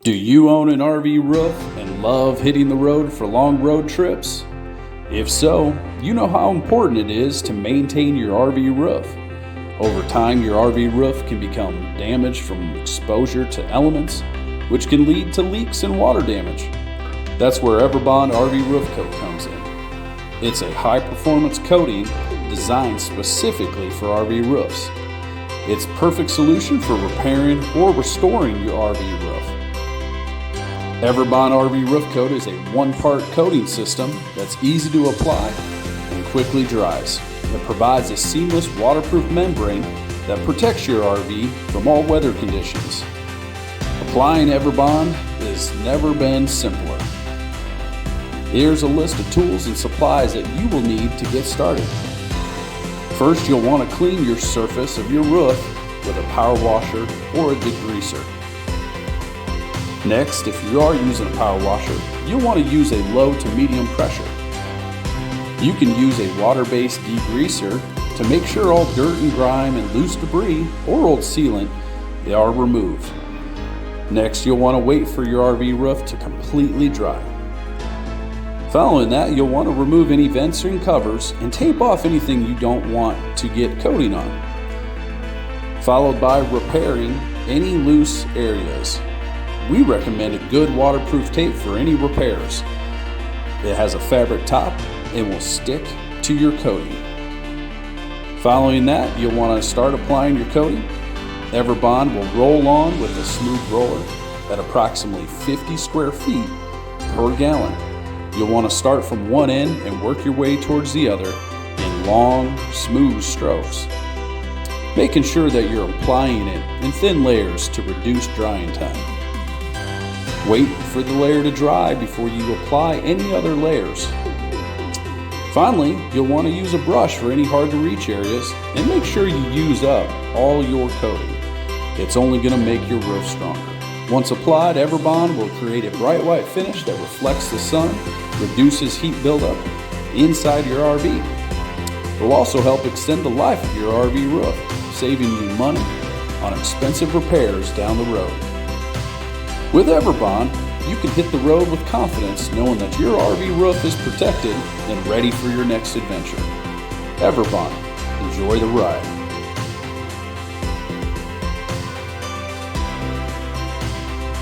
Do you own an RV roof and love hitting the road for long road trips? If so, you know how important it is to maintain your RV roof. Over time, your RV roof can become damaged from exposure to elements, which can lead to leaks and water damage. That's where Everbond RV Roof Coat comes in. It's a high-performance coating designed specifically for RV roofs. It's a perfect solution for repairing or restoring your RV roof. Everbond RV Roof Coat is a one-part coating system that's easy to apply and quickly dries. It provides a seamless waterproof membrane that protects your RV from all weather conditions. Applying Everbond has never been simpler. Here's a list of tools and supplies that you will need to get started. First, you'll want to clean your surface of your roof with a power washer or a degreaser. Next, if you are using a power washer, you'll want to use a low to medium pressure. You can use a water-based degreaser to make sure all dirt and grime and loose debris or old sealant are removed. Next, you'll want to wait for your RV roof to completely dry. Following that, you'll want to remove any vents and covers and tape off anything you don't want to get coating on, followed by repairing any loose areas. We recommend a good waterproof tape for any repairs. It has a fabric top and will stick to your coating. Following that, you'll want to start applying your coating. Everbond will roll on with a smooth roller at approximately 50 square feet per gallon. You'll want to start from one end and work your way towards the other in long, smooth strokes, making sure that you're applying it in thin layers to reduce drying time. Wait for the layer to dry before you apply any other layers. Finally, you'll want to use a brush for any hard to reach areas and make sure you use up all your coating. It's only going to make your roof stronger. Once applied, Everbond will create a bright white finish that reflects the sun, reduces heat buildup inside your RV. It will also help extend the life of your RV roof, saving you money on expensive repairs down the road. With Everbond, you can hit the road with confidence knowing that your RV roof is protected and ready for your next adventure. Everbond, enjoy the ride.